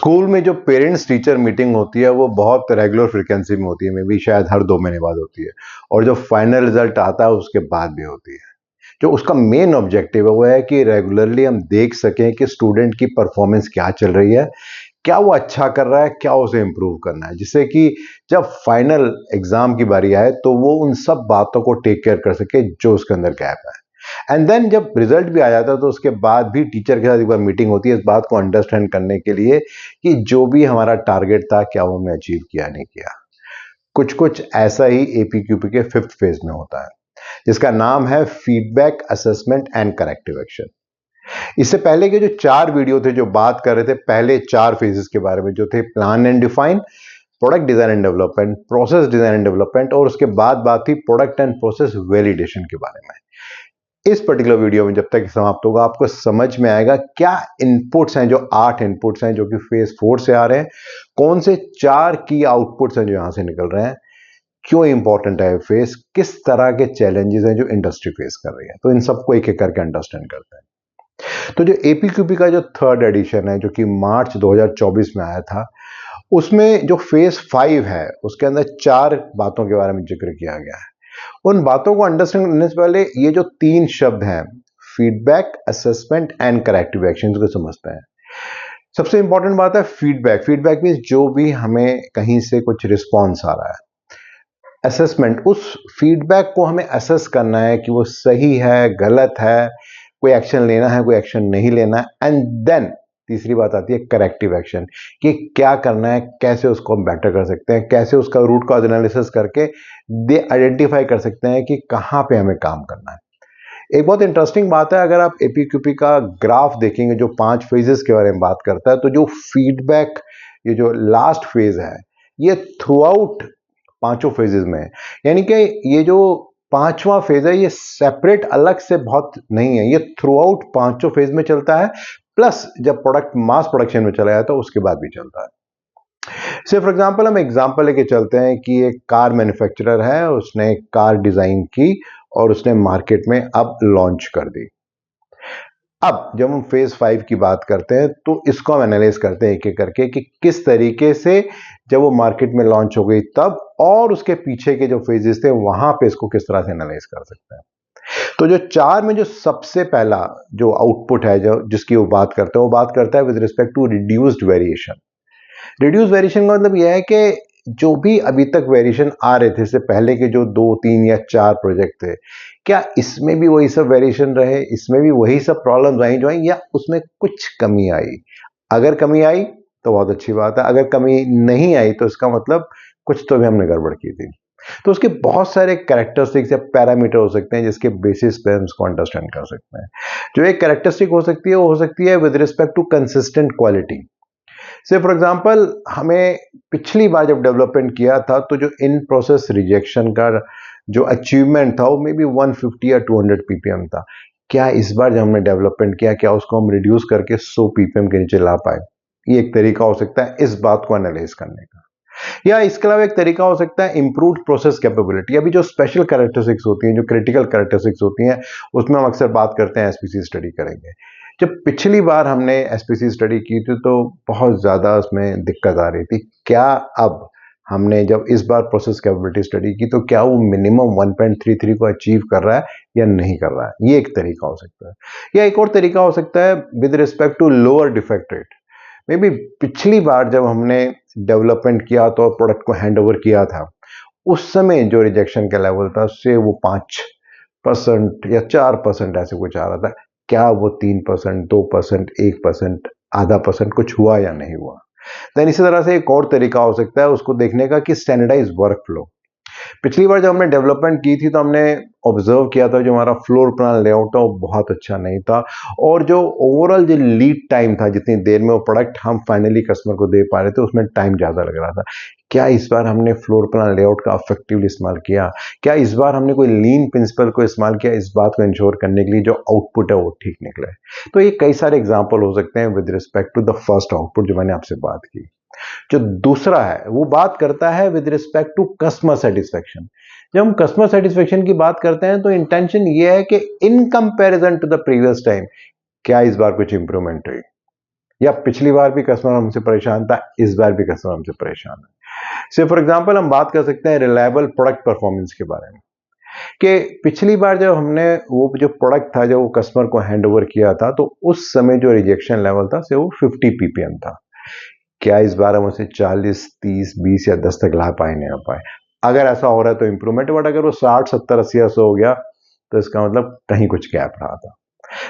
School में जो parents teacher meeting होती है वो बहुत रेगुलर फ्रीक्वेंसी में होती है, मे बी शायद हर 2 महीने बाद होती है, और जो फाइनल रिजल्ट आता है उसके बाद भी होती है। जो उसका मेन ऑब्जेक्टिव है वो है कि रेगुलरली हम देख सकें कि स्टूडेंट की परफॉर्मेंस क्या चल रही है, क्या वो अच्छा कर रहा है, क्या उसे इम्प्रूव करना है, जिससे कि जब फाइनल एग्जाम की बारी आए तो वो उन सब बातों को टेक केयर कर सके जो उसके अंदर गैप है। एंड देन जब रिजल्ट भी आ जाता है तो उसके बाद भी टीचर के साथ एक बार मीटिंग होती है इस बात को अंडरस्टैंड करने के लिए कि जो भी हमारा टारगेट था क्या वो हमने अचीव किया नहीं किया। कुछ कुछ ऐसा ही एपीक्यूपी के 5th फेज में होता है, जिसका नाम है feedback, assessment and corrective action. इससे पहले के जो 4 वीडियो थे जो बात कर रहे थे पहले 4 फेजेस के बारे में, जो थे plan and define, product design and development, process design and development, और उसके बाद बात थी प्रोडक्ट एंड प्रोसेस वैलिडेशन के बारे में। इस पर्टिकुलर वीडियो में जब तक समाप्त होगा आपको समझ में आएगा क्या इनपुट्स हैं, जो 8 इनपुट्स हैं जो कि फेज 4 से आ रहे हैं, कौन से 4 की आउटपुट्स हैं जो यहां से निकल रहे हैं, क्यों इंपॉर्टेंट है फेस, किस तरह के चैलेंजेस हैं जो इंडस्ट्री फेस कर रही है। तो इन सबको एक एक करके अंडरस्टैंड करते हैं। तो जो एपीक्यूपी का जो 3rd एडिशन है जो कि मार्च 2024 में आया था, उसमें जो फेज 5 है उसके अंदर 4 बातों के बारे में जिक्र किया गया है। उन बातों को अंडरस्टैंड करने से पहले ये जो 3 शब्द हैं, feedback, assessment and corrective action, को समझते हैं। सबसे इंपॉर्टेंट बात है फीडबैक। फीडबैक मींस जो भी हमें कहीं से कुछ रिस्पॉन्स आ रहा है। असेसमेंट, उस फीडबैक को हमें असेस करना है कि वो सही है, गलत है, कोई एक्शन लेना है, कोई एक्शन नहीं लेना है। एंड देन तीसरी बात आती है करेक्टिव एक्शन, कि क्या करना है, कैसे उसको हम बेटर कर सकते हैं, कैसे उसका रूट कॉज एनालिसिस करके दे आइडेंटिफाई कर सकते हैं कि कहाँ पे हमें काम करना है। एक बहुत इंटरेस्टिंग बात है, अगर आप एपीक्यूपी का ग्राफ देखेंगे जो 5 फेजेस के बारे में बात करता है, तो जो फीडबैक, ये जो लास्ट फेज है, ये थ्रू आउट 5 फेजेस में है। यानी कि ये जो 5वां फेज है ये सेपरेट अलग से बहुत नहीं है, ये थ्रू आउट 5 फेज में चलता है, प्लस जब प्रोडक्ट मास प्रोडक्शन में चला जाता है उसके बाद भी चलता है। से फॉर एग्जांपल हम एग्जांपल लेके चलते हैं कि एक कार मैन्युफैक्चरर है, उसने एक कार डिजाइन की और उसने मार्केट में अब लॉन्च कर दी। अब जब हम फेज 5 की बात करते हैं तो इसको हम एनालाइज करते हैं एक एक करके कि किस तरीके से जब वो मार्केट में लॉन्च हो गई तब, और उसके पीछे के जो फेजेस थे वहां पे इसको किस तरह से एनालाइज कर सकते हैं। तो जो 4 में जो सबसे पहला जो आउटपुट है जो जिसकी वो बात करता है, वो बात करता है with respect to reduced variation. Reduce variation का मतलब यह है कि जो भी अभी तक वेरिएशन आ रहे थे, इससे पहले के जो 2, 3 या 4 प्रोजेक्ट थे, क्या इसमें भी वही सब वेरिएशन रहे, इसमें भी वही सब प्रॉब्लम्स आई जो आई, या उसमें कुछ कमी आई? अगर कमी आई तो बहुत अच्छी बात है, अगर कमी नहीं आई तो इसका मतलब कुछ तो भी हमने गड़बड़ की थी। तो उसके बहुत सारे कैरेक्टरिस्टिक्स या पैरामीटर हो सकते हैं जिसके बेसिस पे हम इसको अंडरस्टैंड कर सकते हैं। जो एक कैरेक्टरिस्टिक हो सकती है वो हो सकती है with respect to consistent quality. Say for example हमें पिछली बार जब डेवलपमेंट किया था तो जो इन प्रोसेस रिजेक्शन का जो अचीवमेंट था वो मे बी 150 या 200 पीपीएम था। क्या इस बार जब हमने डेवलपमेंट किया क्या उसको हम रिड्यूस करके 100 पीपीएम के नीचे ला पाए? ये एक तरीका हो सकता है इस बात को एनालाइज करने का। या इसके अलावा एक तरीका हो सकता है इम्प्रूव्ड प्रोसेस कैपेबिलिटी। अभी जो स्पेशल कैरेक्टरिस्टिक्स होती हैं, जो क्रिटिकल कैरेक्टरिस्टिक्स होती हैं, उसमें हम अक्सर बात करते हैं एसपीसी स्टडी करेंगे। जब पिछली बार हमने एसपीसी स्टडी की थी तो बहुत ज़्यादा उसमें दिक्कत आ रही थी। क्या अब हमने जब इस बार प्रोसेस कैपेबिलिटी स्टडी की तो क्या वो मिनिमम 1.33 को अचीव कर रहा है या नहीं कर रहा है? ये एक तरीका हो सकता है। या एक और तरीका हो सकता है with respect to lower defect rate. May be पिछली बार जब हमने डेवलपमेंट किया तो प्रोडक्ट को हैंड ओवर किया था, उस समय जो रिजेक्शन का लेवल था उससे वो 5% या 4% ऐसे कुछ आ रहा था। क्या वो 3%, 2%, 1%, आधा परसेंट कुछ हुआ या नहीं हुआ? देन इसी तरह से एक और तरीका हो सकता है उसको देखने का कि स्टैंडर्डाइज वर्क फ्लो। पिछली बार जब हमने डेवलपमेंट की थी तो हमने ऑब्जर्व किया था जो हमारा फ्लोर प्लान लेआउट था वो बहुत अच्छा नहीं था, और जो ओवरऑल जो लीड टाइम था, जितनी देर में वो प्रोडक्ट हम फाइनली कस्टमर को दे पा रहे थे, उसमें टाइम ज़्यादा लग रहा था। क्या इस बार हमने फ्लोर प्लान लेआउट का इफेक्टिवली इस्तेमाल किया? क्या इस बार हमने कोई लीन प्रिंसिपल को इस्तेमाल किया इस बात को इंश्योर करने के लिए जो आउटपुट है वो ठीक निकले? तो ये कई सारे एग्जाम्पल हो सकते हैं with respect to the first output जो मैंने आपसे बात की। जो दूसरा है वो बात करता है with respect to customer satisfaction. जब हम कस्टमर सेटिस्फेक्शन की बात करते हैं तो इंटेंशन ये है कि in comparison to the previous time क्या इस बार कुछ इंप्रूवमेंट हुई? या पिछली बार भी कस्टमर हमसे परेशान था, इस बार भी कस्टमर हमसे परेशान है। से फॉर एग्जांपल हम बात कर सकते हैं रिलायबल प्रोडक्ट परफॉर्मेंस के बारे में, कि पिछली बार जब हमने वो जो प्रोडक्ट था, जब वो कस्टमर को हैंड ओवर किया था, तो उस समय जो रिजेक्शन लेवल था से वो 50 ppm था। क्या इस बार हम उसे 40, 30, 20 या 10 तक ला पाए, नहीं आ पाए? अगर ऐसा हो रहा है तो इंप्रूवमेंट, बट अगर वो 60, 70, 80, 100 हो गया तो इसका मतलब कहीं कुछ गैप रहा था।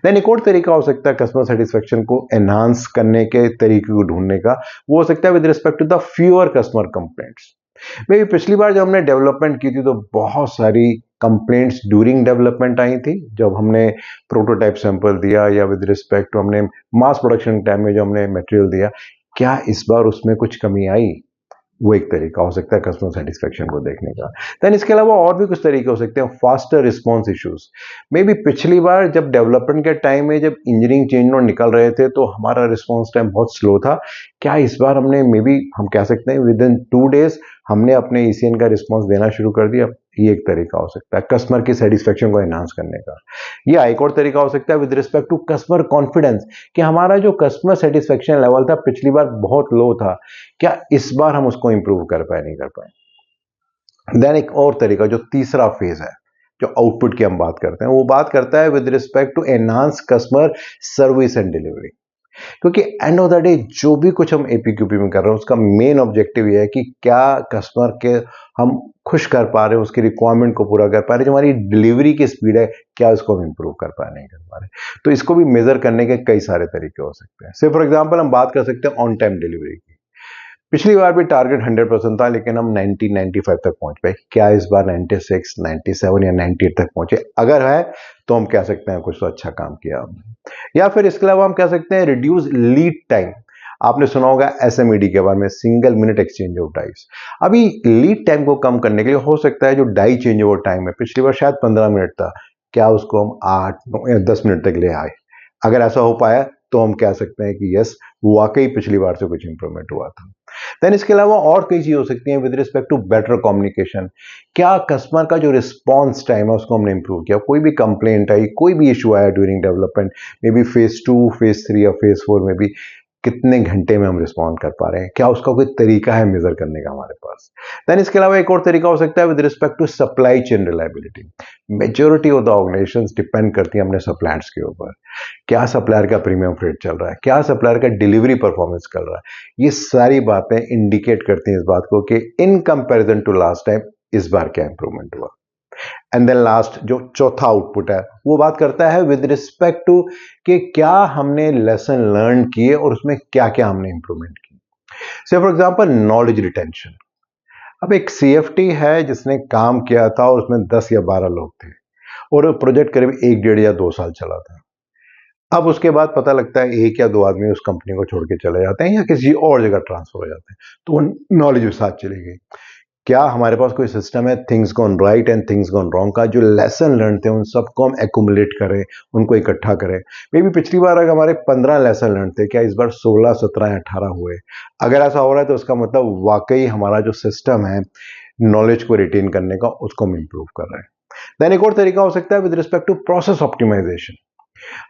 देन एक और तरीका हो सकता है कस्टमर सेटिस्फेक्शन को एनहांस करने के तरीके को ढूंढने का, वो हो सकता है with respect to the fewer customer complaints. May B पिछली बार जब हमने डेवलपमेंट की थी तो बहुत सारी कंप्लेंट्स ड्यूरिंग डेवलपमेंट आई थी, जब हमने प्रोटोटाइप सैंपल दिया या विद रिस्पेक्ट टू हमने मास प्रोडक्शन टाइम में जो हमने मटेरियल दिया, क्या इस बार उसमें कुछ कमी आई? वो एक तरीका हो सकता है कस्टमर सेटिस्फेक्शन को देखने का। देन इसके अलावा और भी कुछ तरीके हो सकते हैं, faster response issues. May be पिछली बार जब डेवलपमेंट के टाइम में जब इंजीनियरिंग चेंज नोट निकल रहे थे तो हमारा रिस्पॉन्स टाइम बहुत स्लो था। क्या इस बार हमने मे बी हम कह सकते हैं विद इन 2 डेज हमने अपने ईसीएन का रिस्पॉन्स देना शुरू कर दिया? ये एक तरीका हो सकता है कस्टमर की सेटिस्फेक्शन को एनहांस करने का। या एक और तरीका हो सकता है with respect to customer confidence, कि हमारा जो कस्टमर सेटिस्फेक्शन लेवल था पिछली बार बहुत लो था, क्या इस बार हम उसको इंप्रूव कर पाए, नहीं कर पाए? देन एक और तरीका जो तीसरा फेज है, जो आउटपुट की हम बात करते हैं, वो बात करता है with respect to enhance customer service and delivery. क्योंकि एंड ऑफ द डे जो भी कुछ हम एपीक्यूपी में कर रहे हैं उसका मेन ऑब्जेक्टिव ये है कि क्या कस्टमर के हम खुश कर पा रहे हैं, उसकी रिक्वायरमेंट को पूरा कर पा रहे हैं, जो हमारी डिलीवरी की स्पीड है क्या उसको हम इंप्रूव कर पा रहे, नहीं कर पा रहे। तो इसको भी मेजर करने के कई सारे तरीके हो सकते हैं। से फॉर एग्जाम्पल हम बात कर सकते हैं ऑन टाइम डिलीवरी की। पिछली बार भी टारगेट 100% था, लेकिन हम 90, 95 तक पहुंच पाए। क्या इस बार 96, 97 या 98 तक पहुंचे? अगर है तो हम कह सकते हैं कुछ तो अच्छा काम किया हमने। या फिर इसके अलावा हम कह सकते हैं रिड्यूस लीड टाइम। आपने सुना होगा एसएमईडी के बारे में, single minute exchange of dice. अभी लीड टाइम को कम करने के लिए हो सकता है जो डाई चेंज ओवर टाइम है, पिछली बार शायद 15 मिनट था, क्या उसको हम 8, 9 या 10 मिनट तक ले आए? अगर ऐसा हो पाया तो हम कह सकते हैं कि यस, वाकई पिछली बार से कुछ इंप्रूवमेंट हुआ था। देन इसके अलावा और कई चीज हो सकती हैं with respect to better communication. क्या कस्टमर का जो रिस्पॉन्स टाइम है उसको हमने इंप्रूव किया? कोई भी कंप्लेंट आई, कोई भी इशू आया during development, may be phase 2, phase 3 या फेज 4 में भी कितने घंटे में हम रिस्पॉन्ड कर पा रहे हैं? क्या उसका कोई तरीका है मेजर करने का हमारे पास? देन इसके अलावा एक और तरीका हो सकता है with respect to supply chain reliability. Majority of the organisations depend करती हैं अपने सप्लायर्स के ऊपर। क्या सप्लायर का प्रीमियम फ्रेट चल रहा है, क्या सप्लायर का डिलीवरी परफॉर्मेंस चल रहा है? ये सारी बातें इंडिकेट करती हैं इस बात को कि in comparison to last time इस बार क्या इंप्रूवमेंट हुआ। एंड देन लास्ट जो चौथा आउटपुट है वो बात करता है विद रिस्पेक्ट टू कि क्या हमने लेसन लर्न किए और उसमें क्या क्या हमने इंप्रूवमेंट की। से फॉर एग्जांपल नॉलेज रिटेंशन। अब एक सीएफटी है जिसने काम किया था और उसमें 10 या 12 लोग थे और प्रोजेक्ट करीब 1, 1.5 या 2 साल चला था। अब उसके बाद पता लगता है 1 या 2 आदमी उस कंपनी को छोड़ के चले जाते हैं या किसी और जगह ट्रांसफर हो जाते हैं, तो वो नॉलेज भी साथ चली गई। क्या हमारे पास कोई सिस्टम है things gone right and things gone wrong का, जो लेसन लर्न थे उन सबको हम एक्यूमुलेट करें, उनको इकट्ठा करें? मे बी पिछली बार अगर हमारे 15 लेसन लर्न थे, क्या इस बार 16, 17 या 18 हुए? अगर ऐसा हो रहा है तो उसका मतलब वाकई हमारा जो सिस्टम है नॉलेज को रिटेन करने का, उसको हम इंप्रूव कर रहे हैं। देन एक और तरीका हो सकता है with respect to process optimisation.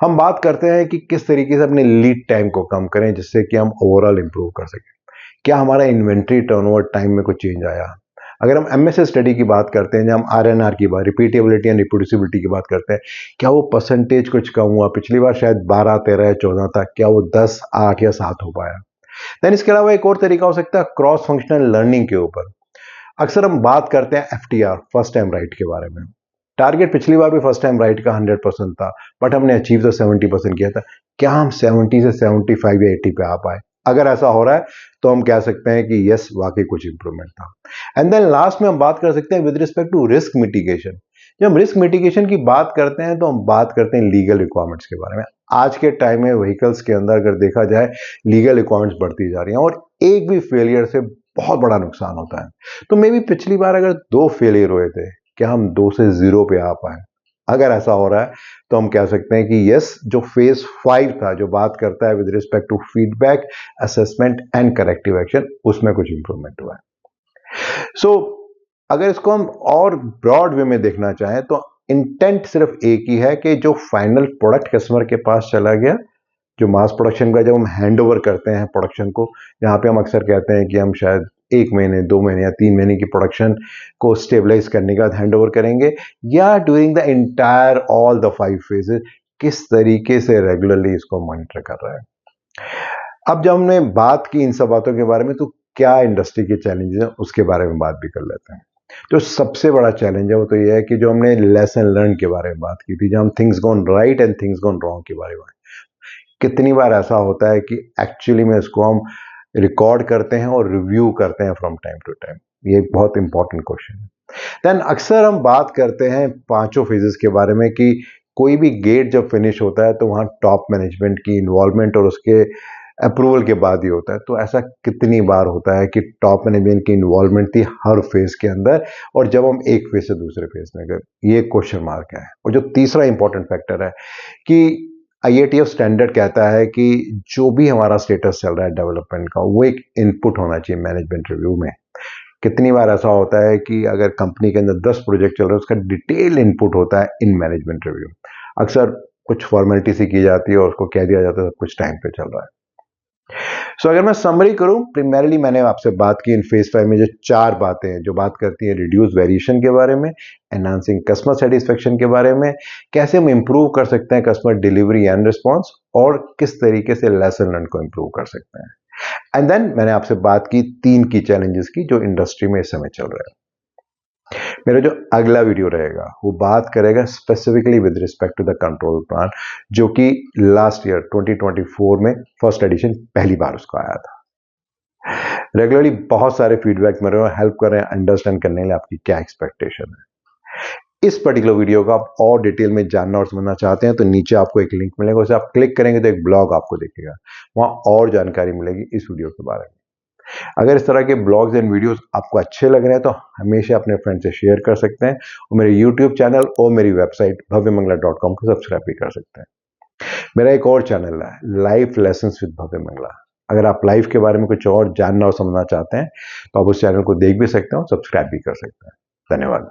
हम बात करते हैं कि किस तरीके से अपने लीड टाइम को कम करें जिससे कि हम ओवरऑल इंप्रूव कर सकें। क्या हमारा इन्वेंट्री टर्नओवर टाइम में कुछ चेंज आया? अगर हम एमएसए स्टडी की बात करते हैं, जब हम आरएनआर की बात, रिपीटेबिलिटी एंड रिप्रोड्यूसिबिलिटी की बात करते हैं, क्या वो परसेंटेज कुछ कम हुआ? पिछली बार शायद 12, 13 या 14 था, क्या वो 10, 8 या 7 हो पाया? देन इसके अलावा एक और तरीका हो सकता है क्रॉस फंक्शनल लर्निंग के ऊपर। अक्सर हम बात करते हैं एफटीआर, फर्स्ट टाइम राइट के बारे में। टारगेट पिछली बार भी फर्स्ट टाइम राइट का 100% था, बट हमने अचीव तो 70% किया था। क्या हम 70 से 75 या 80 पे आ पाए? अगर ऐसा हो रहा है तो हम कह सकते हैं कि यस, वाकई कुछ इंप्रूवमेंट था। एंड देन लास्ट में हम बात कर सकते हैं with respect to risk mitigation. जब हम रिस्क मिटिगेशन की बात करते हैं तो हम बात करते हैं लीगल रिक्वायरमेंट्स के बारे में। आज के टाइम में व्हीकल्स के अंदर अगर देखा जाए, लीगल रिक्वायरमेंट्स बढ़ती जा रही हैं और एक भी फेलियर से बहुत बड़ा नुकसान होता है। तो मे बी पिछली बार अगर 2 फेलियर हुए थे, क्या हम 2 से 0 पे आ पाए? अगर ऐसा हो रहा है तो हम कह सकते हैं कि यस, जो फेज 5 था, जो बात करता है with respect to feedback, assessment and corrective action, उसमें कुछ इंप्रूवमेंट हुआ है। सो अगर इसको हम और ब्रॉड वे में देखना चाहें तो इंटेंट सिर्फ एक ही है कि जो फाइनल प्रोडक्ट कस्टमर के पास चला गया, जो मास प्रोडक्शन का जब हम हैंड ओवर करते हैं प्रोडक्शन को, यहाँ पे हम अक्सर कहते हैं कि हम शायद 1 महीने 2 महीने या 3 महीने की प्रोडक्शन को स्टेबलाइज करने के बाद हैंड ओवर करेंगे, या during the entire all the 5 phases किस तरीके से रेगुलरली इसको मॉनिटर कर रहा है। अब जब हमने बात की इन सब बातों के बारे में, तो क्या इंडस्ट्री के चैलेंजेस हैं उसके बारे में बात भी कर लेते हैं। तो सबसे बड़ा चैलेंज है वो तो ये है कि जो हमने लेसन लर्न के बारे में बात की थी, जब हम things gone right and things gone wrong के बारे में, कितनी बार ऐसा होता है कि एक्चुअली में इसको हम रिकॉर्ड करते हैं और रिव्यू करते हैं फ्रॉम टाइम टू टाइम। ये एक बहुत इंपॉर्टेंट क्वेश्चन है। देन अक्सर हम बात करते हैं 5 फेजेस के बारे में कि कोई भी गेट जब फिनिश होता है तो वहाँ टॉप मैनेजमेंट की इन्वॉल्वमेंट और उसके अप्रूवल के बाद ही होता है। तो ऐसा कितनी बार होता है कि टॉप मैनेजमेंट की इन्वॉल्वमेंट थी हर फेज के अंदर, और जब हम एक फेज से दूसरे फेज में गए, ये क्वेश्चन मार्क है। और जो तीसरा इंपॉर्टेंट फैक्टर है कि IATF स्टैंडर्ड कहता है कि जो भी हमारा स्टेटस चल रहा है डेवलपमेंट का, वो एक इनपुट होना चाहिए मैनेजमेंट रिव्यू में। कितनी बार ऐसा होता है कि अगर कंपनी के अंदर 10 प्रोजेक्ट चल रहे हैं, उसका डिटेल इनपुट होता है इन मैनेजमेंट रिव्यू। अक्सर कुछ फॉर्मेलिटी सी की जाती है और उसको कह दिया जाता है सब कुछ टाइम पे चल रहा है। अगर मैं समरी करूं, प्राइमरीली मैंने आपसे बात की इन फेज 5 में जो 4 बातें हैं, जो बात करती हैं रिड्यूस वेरिएशन के बारे में, एनहांसिंग कस्टमर सेटिस्फेक्शन के बारे में, कैसे हम इंप्रूव कर सकते हैं कस्टमर डिलीवरी एंड रिस्पॉन्स, और किस तरीके से लेसन लर्न को इंप्रूव कर सकते हैं। एंड देन मैंने आपसे बात की 3 की चैलेंजेस की जो इंडस्ट्री में इस समय चल रहे हैं। मेरा जो अगला वीडियो रहेगा वो बात करेगा specifically with respect to the control plan, जो कि लास्ट ईयर 2024 में फर्स्ट एडिशन पहली बार उसका आया था। रेगुलरली बहुत सारे फीडबैक मेरे हेल्प कर रहे हैं अंडरस्टैंड करने के लिए आपकी क्या एक्सपेक्टेशन है। इस पर्टिकुलर वीडियो को आप और डिटेल में जानना और समझना चाहते हैं तो नीचे आपको एक लिंक मिलेगा, उसे आप क्लिक करेंगे तो एक ब्लॉग आपको दिखेगा, वहां और जानकारी मिलेगी इस वीडियो के बारे में। अगर इस तरह के ब्लॉग्स एंड वीडियोस आपको अच्छे लग रहे हैं तो हमेशा अपने फ्रेंड से शेयर कर सकते हैं, और मेरे यूट्यूब चैनल और मेरी वेबसाइट भव्यमंगला.com को सब्सक्राइब भी कर सकते हैं। मेरा एक और चैनल है लाइफ लेसन्स विद भव्य मंगला। अगर आप लाइफ के बारे में कुछ और जानना और समझना चाहते हैं तो आप उस चैनल को देख भी सकते हैं और सब्सक्राइब भी कर सकते हैं। धन्यवाद।